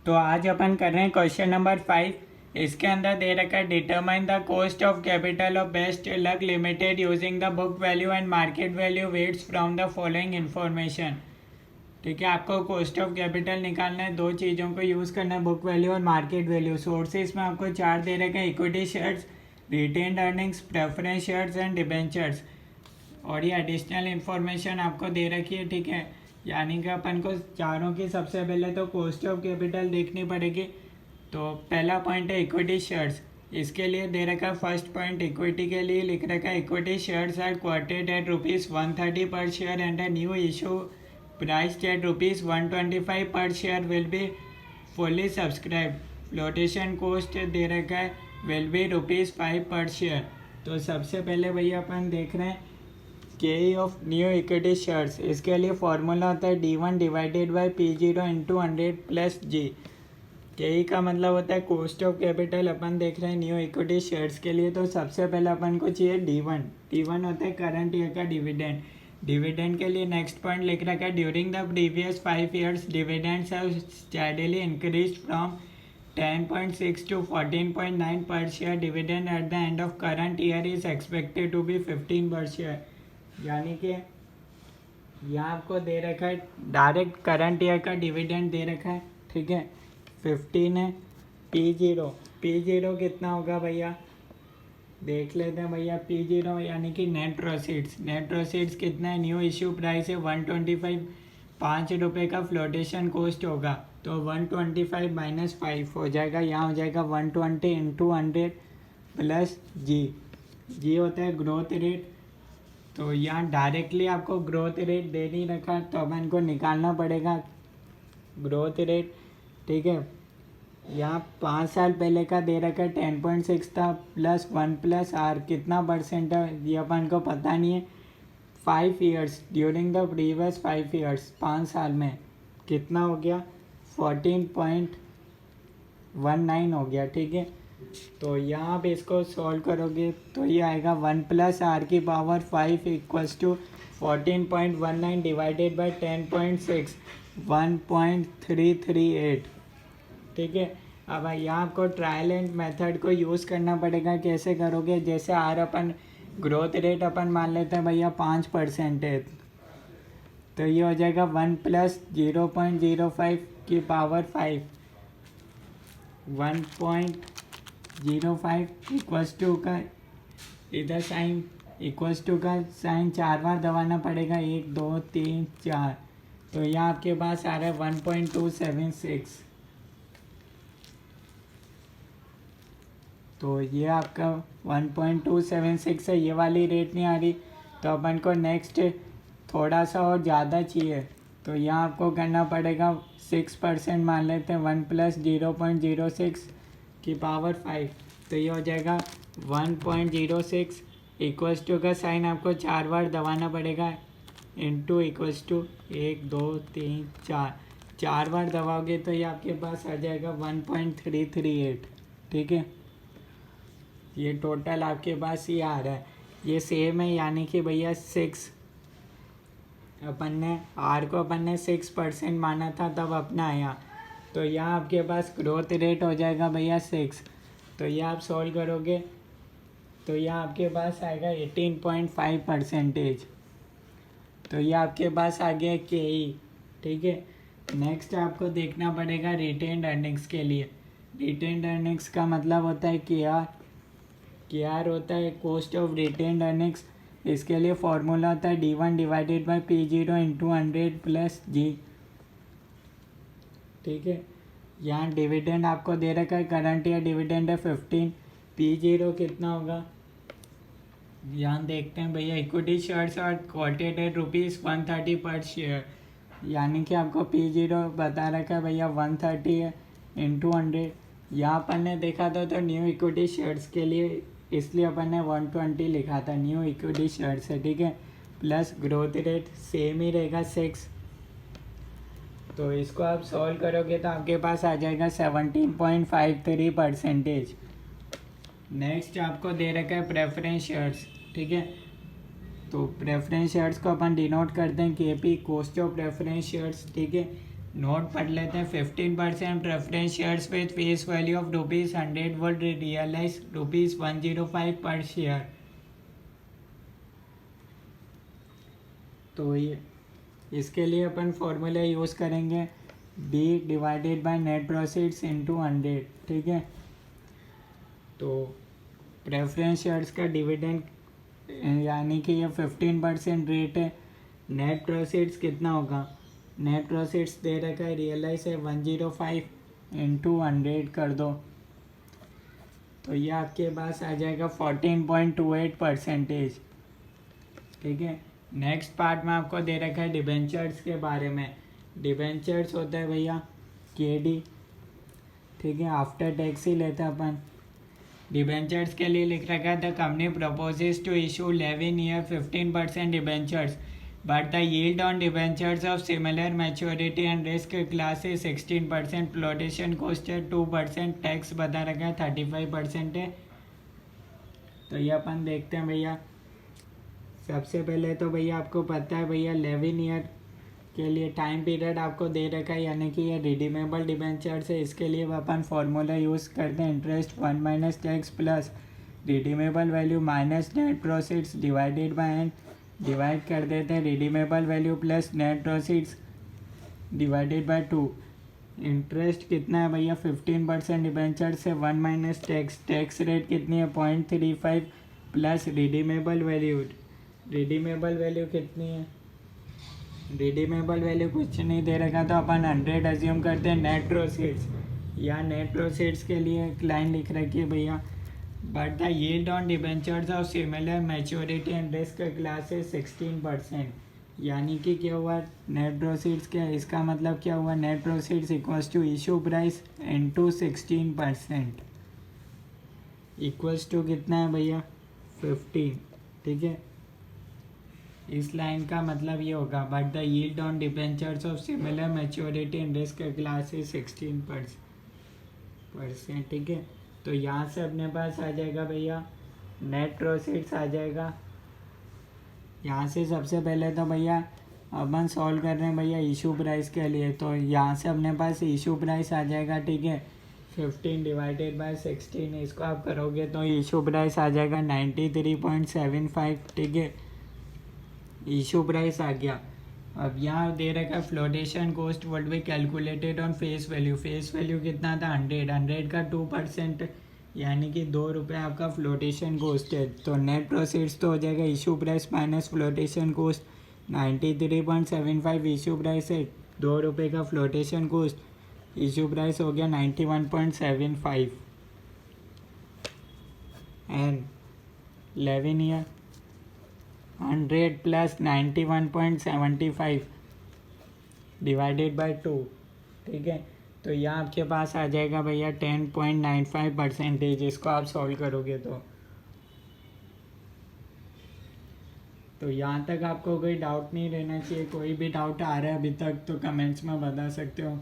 तो आज अपन कर रहे हैं क्वेश्चन नंबर 5। इसके अंदर दे रखा है determine the cost of capital of best luck limited using the book value and market value weights from the following information. ठीक है, आपको कॉस्ट ऑफ कैपिटल निकालना है, दो चीज़ों को यूज़ करना है, बुक वैल्यू और मार्केट वैल्यू। सोर्सेज में आपको चार दे रखे हैं, equity shares, retained earnings, preference shares and debentures. और ये एडिशनल इन्फॉर्मेशन आपको दे रखी है। ठीक है, यानी कि अपन को चारों की सबसे पहले तो कॉस्ट ऑफ कैपिटल देखनी पड़ेगी। तो पहला पॉइंट है इक्विटी शेयर्स। इसके लिए दे रखा है फर्स्ट पॉइंट, इक्विटी के लिए लिख रखा है equity shares are quoted at ₹130 per share and a new issue price at ₹125 per share will be fully subscribe. Flotation cost दे रखा है विल बी ₹5 पर शेयर। तो सबसे पहले भैया अपन देख रहे हैं के ऑफ न्यू इक्विटी शेयर्स। इसके लिए फॉर्मूला होता है D1 divided by P0 into 100 plus G। के का मतलब होता है कॉस्ट ऑफ कैपिटल। अपन देख रहे हैं न्यू इक्विटी शेयर्स के लिए, तो सबसे पहले अपन को चाहिए D1 होता है करंट ईयर का डिविडेंड। डिविडेंड के लिए नेक्स्ट पॉइंट लिख रखा है during the previous 5 years dividends have steadily increased from 10.6 to 14.9 per share. Dividend at the end of current year is expected to be 15 per share. यानी कि यहाँ आपको दे रखा है डायरेक्ट करंट ईयर का डिविडेंड दे रखा है। ठीक है, 15 है। P0 कितना होगा भैया, देख लेते हैं भैया। P0 यानी कि नेट प्रोसीड्स कितना है, न्यू इश्यू प्राइस है 125, ₹5 का फ्लोटेशन कॉस्ट होगा, तो 125 माइनस 5 हो जाएगा। यहाँ हो जाएगा 120 इंटू 100 प्लस जी होता है ग्रोथ रेट। तो यहाँ डायरेक्टली आपको ग्रोथ रेट दे नहीं रखा, तो अपन को निकालना पड़ेगा ग्रोथ रेट। ठीक है, यहाँ 5 साल पहले का दे रखा है 10.6 था, प्लस 1 प्लस आर कितना परसेंट है ये अपन को पता नहीं है। 5 years during the previous 5 years, 5 साल में कितना हो गया, 14.19 हो गया। ठीक है, तो यहाँ पे इसको सॉल्व करोगे तो ये आएगा 1 प्लस आर की power 5 equals to 14.19 divided by 10.6, 1.338। ठीक है, अब यहाँ आपको ट्रायल एंड मेथड को यूज़ करना पड़ेगा। कैसे करोगे, जैसे आर अपन ग्रोथ रेट अपन मान लेते हैं भैया 5% है, तो ये हो जाएगा 1 प्लस 0.05 की पावर 5, 1.05 इक्वल्स टू का इधर साइन इक्वल्स टू का साइन 4 बार दबाना पड़ेगा, 1 2 3 4। तो यहाँ आपके पास आ रहा है 1.276। तो ये आपका 1.276 है, ये वाली रेट नहीं आ रही, तो अपन को नेक्स्ट थोड़ा सा और ज़्यादा चाहिए। तो यहाँ आपको करना पड़ेगा 6% मान लेते हैं, 1 प्लस 0.06 की पावर 5, तो ये हो जाएगा 1.06 इक्वल्स टू का साइन आपको 4 बार दबाना पड़ेगा, इंटू इक्वल्स टू 1 2 3 4 बार दबाओगे तो ये आपके पास आ जाएगा 1.338। ठीक है, ये टोटल आपके पास ये आ रहा है, ये सेम है। यानी कि भैया 6 अपन ने 6% माना था तब अपना आया, तो यहाँ आपके पास ग्रोथ रेट हो जाएगा भैया 6। तो ये आप सॉल्व करोगे तो यहाँ आपके पास आएगा 18.5%। तो ये आपके पास आ गया KE। ठीक है, नेक्स्ट आपको देखना पड़ेगा रिटेन्ड अर्निंग्स के लिए। रिटेन्ड अर्निंग्स का मतलब होता है KR होता है कॉस्ट ऑफ रिटेन्ड अर्निंग्स। इसके लिए फॉर्मूला होता है D1 divided by P0 into 100 plus G। ठीक है, यहाँ डिविडेंड आपको दे रखा है, करंट ईयर डिविडेंड है 15। P0 कितना होगा, यहाँ देखते हैं भैया। Equity shares are quoted at ₹130 per share, यानी कि आपको P0 बता रखा है भैया 130 है इंटू 100। यहाँ अपन ने देखा था तो न्यू इक्विटी शेयर्स के लिए, इसलिए अपन ने 120 लिखा था, न्यू इक्विटी शेयर्स है। ठीक है, प्लस ग्रोथ रेट सेम ही रहेगा 6। तो इसको आप सॉल्व करोगे तो आपके पास आ जाएगा 17.53%। नेक्स्ट आपको दे रखा है प्रेफरेंस शेयर्स। ठीक है, तो प्रेफरेंस शेयर्स को अपन डिनोट करते हैं KP, cost of preference shares. ठीक है, नोट पढ़ लेते हैं। 15% preference shares with face value of ₹100 would realize ₹105 per share. तो ये इसके लिए अपन फॉर्मूला यूज़ करेंगे B divided by net proceeds into 100। ठीक है, तो प्रेफरेंस शेयर्स का डिविडेंड यानी कि ये 15% रेट है। नेट प्रोसीड्स कितना होगा, नेट प्रोसीड्स दे रखा है, रियलाइज है 105 इंटू 100 कर दो, तो ये आपके पास आ जाएगा 14.28%। ठीक है, नेक्स्ट पार्ट में आपको दे रखा है डिबेंचर्स के बारे में। डिबेंचर्स होता है भैया KD। ठीक है, आफ्टर टैक्स ही लेते हैं अपन। डिबेंचर्स के लिए लिख रखा है the company proposes to issue 11 year 15% debentures but the yield on debentures of similar maturity and risk class है 16%, फ्लोटेशन कॉस्ट है 2%, टैक्स बता रखा है 35% है। तो ये अपन देखते हैं भैया। सबसे पहले तो भैया आपको पता है भैया 11 ईयर के लिए टाइम पीरियड आपको दे रखा है, यानी कि ये रिडीमेबल डिबेंचर्स है। इसके लिए अपन फॉर्मूला यूज़ करते हैं interest 1 minus tax plus redeemable value minus net proceeds divided by N. Divide कर देते हैं redeemable value plus net proceeds divided by 2। Interest कितना है भैया 15% डिबेंचर से 1 माइनस टैक्स। टैक्स रेट कितनी है 0.35 plus redeemable value. Redeemable value कितनी है, रिडीमेबल वैल्यू कुछ नहीं दे रखा, तो अपन 100 अज्यूम करते हैं। नेट प्रोसीड्स, या नेट प्रोसीड्स के लिए एक लाइन लिख रखी है भैया but the yield on debentures of similar maturity and risk class है 16%। यानी कि क्या हुआ नेट प्रोसीड्स, क्या इसका मतलब क्या हुआ, net proceeds equals to issue price into 16% equals to कितना है भैया 15। ठीक है, इस लाइन का मतलब ये होगा but the yield on debentures of similar maturity and risk class है 16%। ठीक है, तो यहाँ से अपने पास आ जाएगा भैया नेट प्रोसीड्स आ जाएगा। यहाँ से सबसे पहले तो भैया अपन सॉल्व कर रहे हैं भैया इशू प्राइस के लिए, तो यहाँ से अपने पास इशू प्राइस आ जाएगा। ठीक है, 15 डिवाइडेड बाय 16, इसको आप करोगे तो इशू प्राइस आ जाएगा 93.75। ठीक है, इशू प्राइस आ गया। अब यहाँ दे रखा flotation cost would be calculated on face value. Face value कितना था 100 का 2%, यानी कि ₹2 आपका फ्लोटेशन कॉस्ट है। तो नेट प्रोसीड्स तो हो जाएगा issue price minus flotation cost. 93.75 issue price है, ₹2 का फ्लोटेशन कॉस्ट, इशू प्राइस हो गया 91.75 and 11 year 100 plus 91.75 divided by 2। ठीक है, तो यहाँ आपके पास आ जाएगा भैया 10.95%। इसको आप सॉल्व करोगे तो यहाँ तक आपको कोई डाउट नहीं रहना चाहिए। कोई भी डाउट आ रहा है अभी तक तो कमेंट्स में बता सकते हो।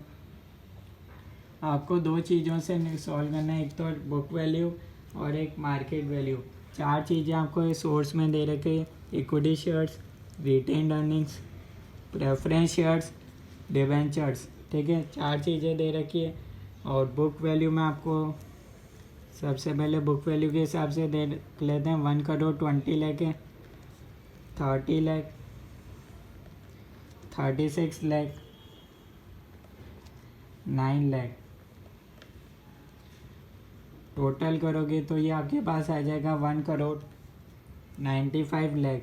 आपको दो चीज़ों से सॉल्व करना है, एक तो बुक वैल्यू और एक मार्केट वैल्यू। 4 चीज़ें आपको सोर्स में दे रखे, equity shares, retained earnings, preference shares, debentures. ठीक है, 4 चीज़ें दे रखी है। और बुक वैल्यू में आपको सबसे पहले बुक वैल्यू के हिसाब से दे लेते हैं 1 करोड़ 20 लाख है, 30 लाख, 36 लाख, 9 लाख। टोटल करोगे तो ये आपके पास आ जाएगा 1 करोड़ 95 लाख।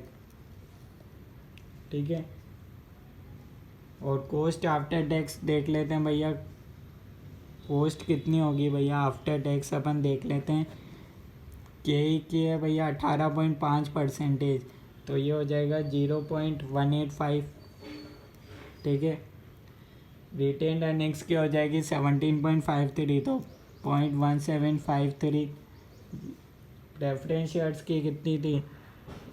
ठीक है, और कॉस्ट आफ्टर टैक्स देख लेते हैं भैया। कॉस्ट कितनी होगी भैया आफ्टर टैक्स अपन देख लेते हैं। की है भैया 18.5%, तो ये हो जाएगा 0.185। ठीक है, रिटेन्ड अर्निंग्स की हो जाएगी 17.53, तो 0.1753। प्रेफरेंस शेयर्स की कितनी थी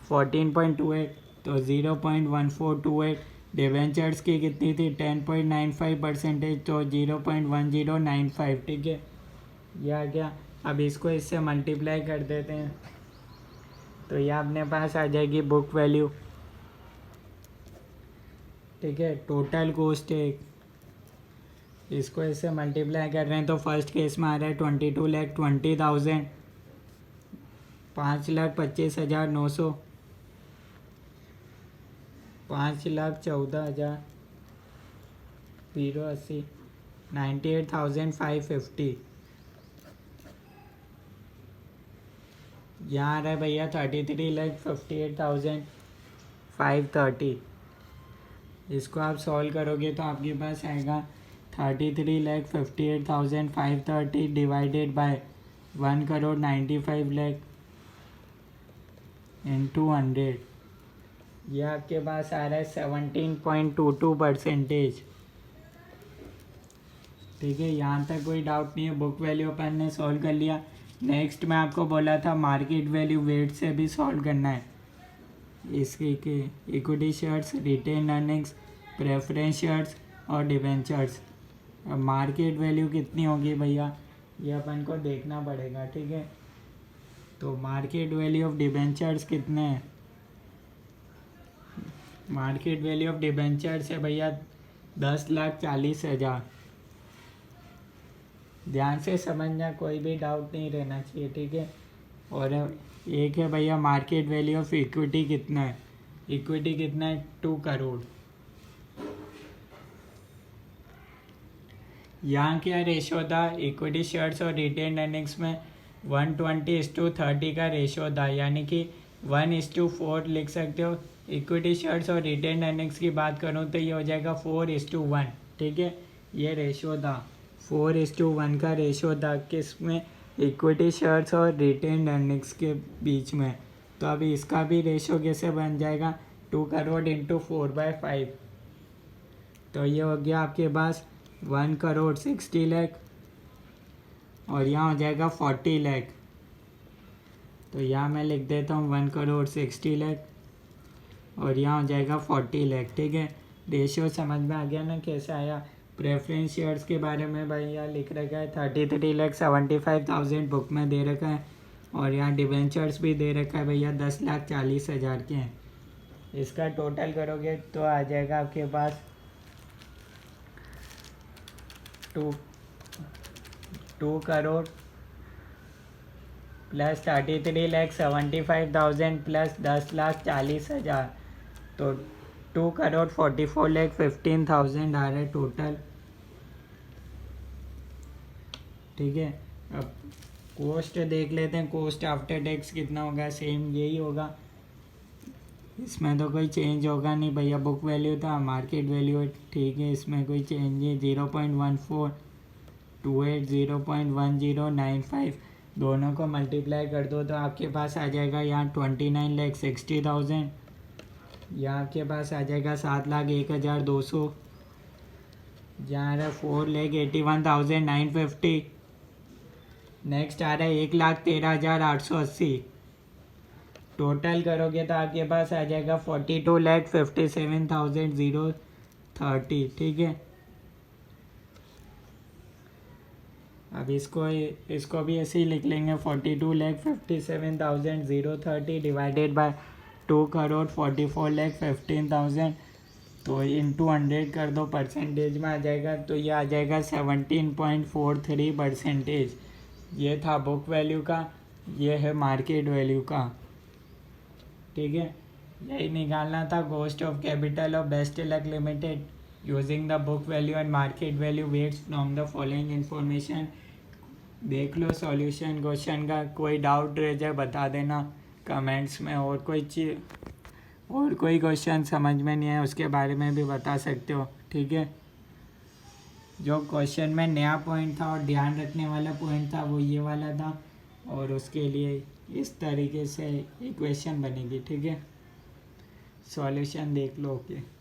14.28, तो 0.1428। डिवेंचर्स की कितनी थी 10.95%, तो 0.1095। ठीक है, यह आ गया। अब इसको इससे मल्टीप्लाई कर देते हैं तो यह अपने पास आ जाएगी बुक वैल्यू। ठीक है, टोटल कॉस्ट है इसको इससे मल्टीप्लाई कर रहे हैं तो फर्स्ट केस में आ रहा है 22,20,000, 5,25,900, 5,14,000, 080, 98,550। यहाँ आ रहा है भैया 33,58,530। इसको आप सॉल्व करोगे तो आपके पास आएगा 33,58,530 डिवाइडेड बाय 1,95,00,000 इंटू 100। ये आपके पास आ रहा है 17.22%। ठीक है, यहाँ तक कोई डाउट नहीं है। बुक वैल्यू अपन ने सॉल्व कर लिया। नेक्स्ट मैं आपको बोला था मार्केट वैल्यू वेट से भी सॉल्व करना है। इसके equity shares, retained earnings, preference shares और डिवेंचर्स। अब मार्केट वैल्यू कितनी होगी भैया, ये अपन को देखना पड़ेगा। ठीक है, तो मार्केट वैल्यू ऑफ डिवेंचर्स कितने हैं? मार्केट वैल्यू ऑफ डिवेंचर्स है भैया 10,40,000। ध्यान से समझना, कोई भी डाउट नहीं रहना चाहिए। ठीक है, और एक है भैया मार्केट वैल्यू ऑफ इक्विटी कितना है? इक्विटी कितना है? 2 करोड़। यहाँ क्या रेशो था? इक्विटी शेयर्स और रिटेन अर्निंग्स में 120:30 का रेशो था, यानी कि 1:4 लिख सकते हो। इक्विटी शेयर्स और रिटेन अर्निंग्स की बात करूँ तो ये हो जाएगा 4:1। ठीक है, ये रेशो था, 4:1 का रेशो था किस में? इक्विटी शेयर्स और रिटेन अर्निंग्स के बीच में। तो अभी इसका भी रेशो कैसे बन जाएगा? 2 करोड़ इंटू 4/5। तो ये हो गया आपके पास 1,60,00,000 और यहाँ हो जाएगा 40,00,000। तो यहाँ मैं लिख देता हूँ 1,60,00,000 और यहाँ हो जाएगा 40,00,000। ठीक है, रेशियो समझ में आ गया ना कैसे आया? प्रेफरेंस शेयर्स के बारे में भैया लिख रखा है 33,75,000 बुक में दे रखा है, और यहाँ डिवेंचर्स भी दे रखा है भैया 10,40,000 के हैं। इसका टोटल करोगे तो आ जाएगा आपके पास 2 करोड़ प्लस 33,75,000 प्लस 10,40,000, तो 2,44,15,000 आ रहा है टोटल। ठीक है, अब कोस्ट देख लेते हैं। कोस्ट आफ्टर टैक्स कितना होगा? सेम यही होगा, इसमें तो कोई चेंज होगा नहीं भैया। बुक वैल्यू था, मार्केट वैल्यू है। ठीक है, इसमें कोई चेंज नहीं। 0.1428 0.1095 दोनों को मल्टीप्लाई कर दो तो आपके पास आ जाएगा यहाँ 29,60,000। यहाँ आपके पास आ जाएगा 7,01,200। यहाँ आ रहा है 4,81,950। नेक्स्ट आ रहा है 1,13,880। टोटल करोगे तो आपके पास आ जाएगा 42,57,030। ठीक है, अब इसको भी ऐसे ही लिख लेंगे 42,57,030 डिवाइडेड बाय 2,44,15,000। तो इंटू 100 कर दो, परसेंटेज में आ जाएगा तो ये आ जाएगा 17.43%। ये था बुक वैल्यू का, ये है मार्केट वैल्यू का। ठीक है, यही निकालना था cost of capital of best luck limited using the book value and market value weights from the following information. देख लो सॉल्यूशन क्वेश्चन का, कोई डाउट रह जाए बता देना कमेंट्स में। और कोई क्वेश्चन समझ में नहीं है उसके बारे में भी बता सकते हो। ठीक है, जो क्वेश्चन में नया पॉइंट था और ध्यान रखने वाला पॉइंट था वो ये वाला था, और उसके लिए इस तरीके से इक्वेशन बनेगी। ठीक है, सॉल्यूशन देख लो। ओके।